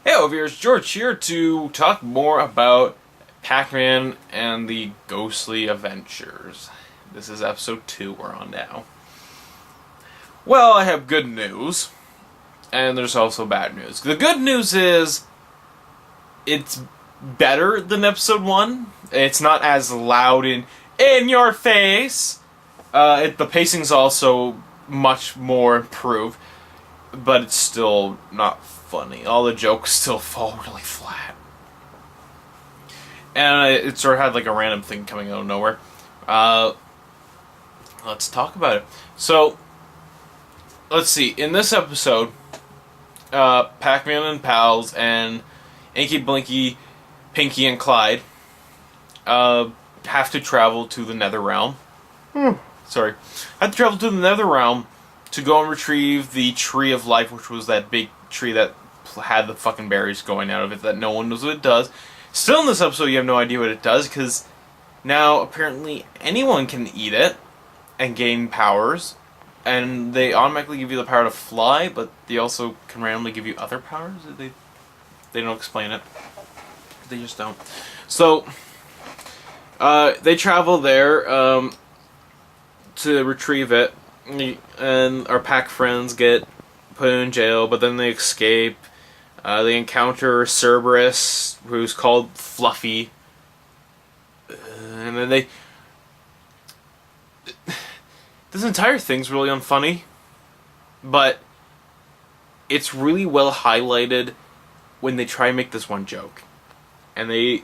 Hey, viewers, George here to talk more about Pac-Man and the Ghostly Adventures. This is episode 2 we're on now. Well, I have good news, and there's also bad news. The good news is, it's better than episode 1. It's not as loud and in your face. The pacing's also much more improved, but it's still not funny. All the jokes still fall really flat. And it sort of had like a random thing coming out of nowhere. Let's talk about it. So, let's see. In this episode, Pac-Man and Pals and Inky, Blinky, Pinky, and Clyde have to travel to the Nether Realm. Have to travel to the Nether Realm to go and retrieve the Tree of Life, which was that big tree that had the fucking berries going out of it that no one knows what it does. Still in this episode, you have no idea what it does, because now apparently anyone can eat it and gain powers, and they automatically give you the power to fly, but they also can randomly give you other powers. They don't explain it. They just don't. So, they travel there to retrieve it, and our pack friends get put in jail, but then they escape. They encounter Cerberus, who's called Fluffy, and then they... This entire thing's really unfunny, but it's really well highlighted when they try and make this one joke. And they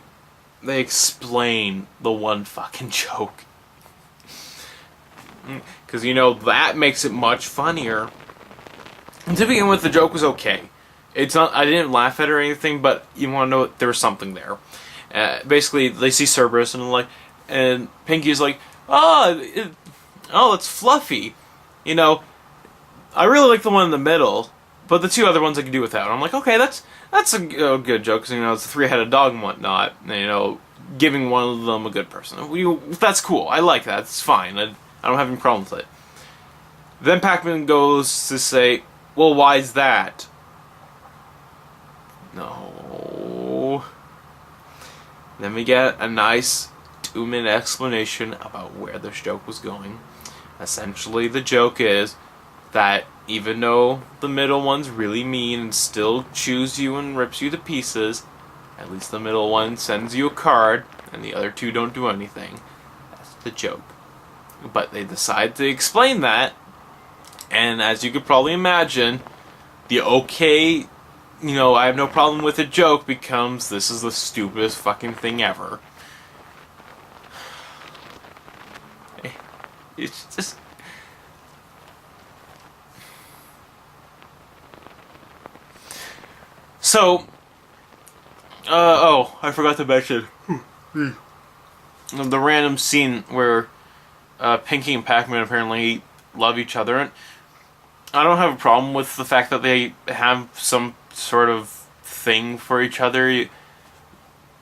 explain the one fucking joke. Because, you know, that makes it much funnier. And to begin with, the joke was okay. It's not. I didn't laugh at it or anything, but you want to know there was something there. Basically, they see Cerberus and Pinky's like, it's Fluffy. You know, I really like the one in the middle, but the two other ones I can do without. I'm like, okay, that's a good joke, because, you know, it's a three-headed dog and whatnot. And, you know, giving one of them a good person. That's cool. I like that. It's fine. I don't have any problem with it. Then Pac-Man goes to say, well, why is that? No. Then we get a nice 2-minute explanation about where this joke was going. Essentially, the joke is that even though the middle one's really mean and still chews you and rips you to pieces, at least the middle one sends you a card, and the other two don't do anything. That's the joke. But they decide to explain that, and as you could probably imagine, the okay, you know, I have no problem with a joke becomes, this is the stupidest fucking thing ever. It's just... So, I forgot to mention the random scene where Pinky and Pac-Man apparently love each other, and I don't have a problem with the fact that they have some sort of thing for each other.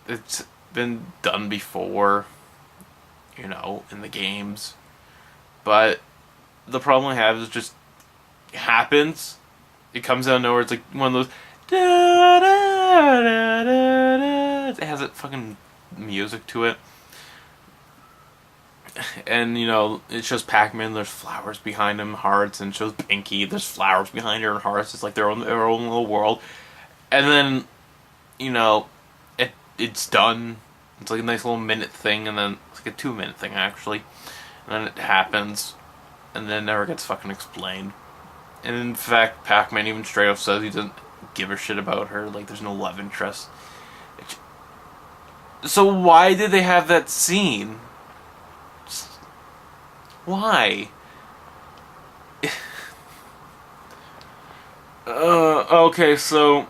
It's been done before, you know, in the games. But the problem I have is just it happens. It comes out of nowhere. It's like one of those da, da, da, da, da. It has that fucking music to it. And, you know, it shows Pac-Man, there's flowers behind him, hearts, and it shows Pinky, there's flowers behind her and hearts. It's like their own little world. And then, you know, it's done. It's like a nice little minute thing, and then it's like a 2-minute thing, actually. And then it happens, and then it never gets fucking explained. And in fact, Pac-Man even straight up says he doesn't give a shit about her, like there's no love interest. So why did they have that scene? Why? Okay, so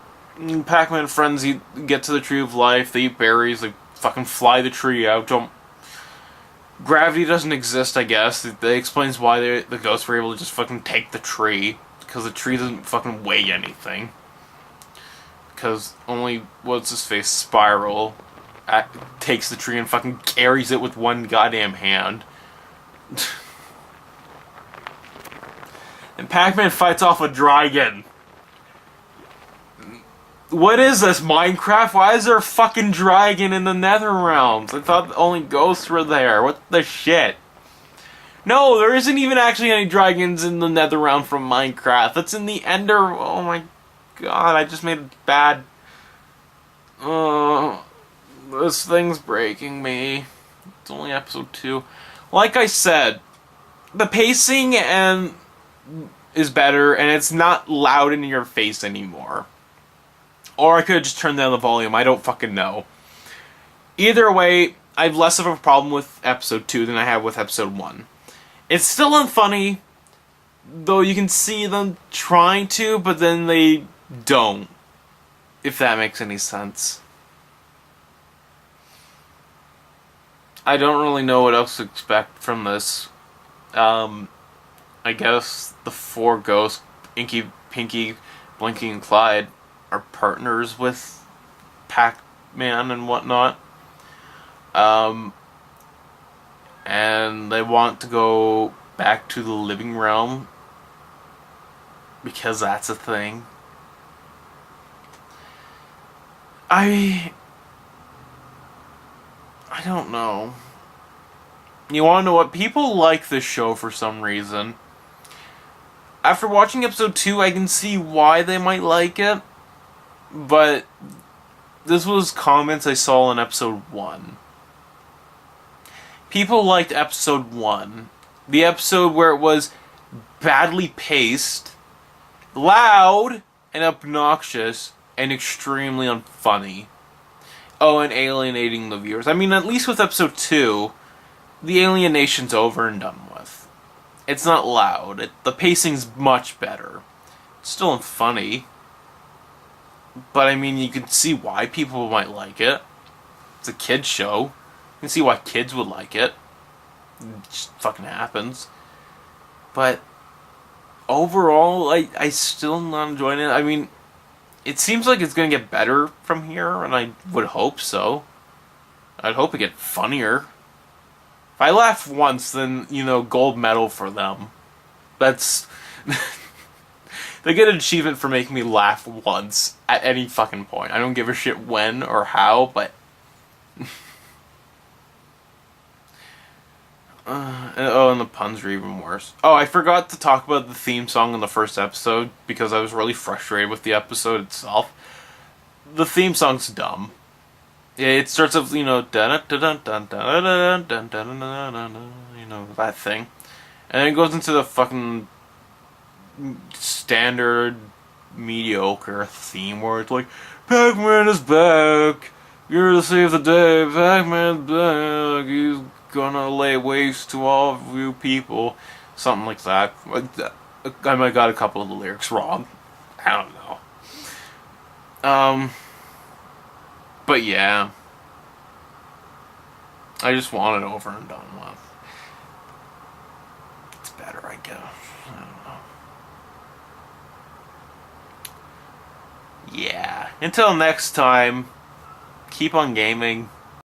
Pac-Man and friends get to the Tree of Life, they eat berries, they fucking fly the tree out, jump. Gravity doesn't exist, I guess. It explains why the ghosts were able to just fucking take the tree, because the tree doesn't fucking weigh anything. Because only, what's-his-face, Spiral takes the tree and fucking carries it with one goddamn hand. And Pac-Man fights off a dragon. What is this, Minecraft? Why is there a fucking dragon in the nether realms? I thought only ghosts were there. What the shit? No, there isn't even actually any dragons in the nether realm from Minecraft. That's in the ender... Oh my god, I just made a bad... This thing's breaking me. It's only episode 2. Like I said, the pacing is better, and it's not loud in your face anymore. Or I could have just turned down the volume. I don't fucking know. Either way, I have less of a problem with episode 2 than I have with episode 1. It's still unfunny, though you can see them trying to, but then they don't. If that makes any sense. I don't really know what else to expect from this. I guess the 4 ghosts, Inky, Pinky, Blinky, and Clyde, are partners with Pac-Man and whatnot. And they want to go back to the living realm because that's a thing. I don't know. You want to know what? People like this show for some reason. After watching episode 2, I can see why they might like it. But this was comments I saw in episode 1. People liked episode 1. The episode where it was badly paced, loud, and obnoxious, and extremely unfunny. Oh, and alienating the viewers. I mean, at least with episode 2, the alienation's over and done with. It's not loud. The pacing's much better. It's still unfunny. But, I mean, you can see why people might like it. It's a kid's show. You can see why kids would like it. It just fucking happens. But, overall, I still am not enjoying it. I mean, it seems like it's going to get better from here, and I would hope so. I'd hope it get funnier. If I laugh once, then, gold medal for them. That's... They get an achievement for making me laugh once, at any fucking point. I don't give a shit when or how, but... and the puns are even worse. Oh, I forgot to talk about the theme song in the first episode, because I was really frustrated with the episode itself. The theme song's dumb. It starts off, that thing. And then it goes into the fucking standard mediocre theme where it's like, Pac-Man is back, you're to save the day, Pac-Man's back, he's gonna lay waste to all of you people, something like that. I might got a couple of the lyrics wrong, I don't know. But yeah, I just want it over and done with. It's better, I guess. I don't know. Yeah. Until next time, keep on gaming.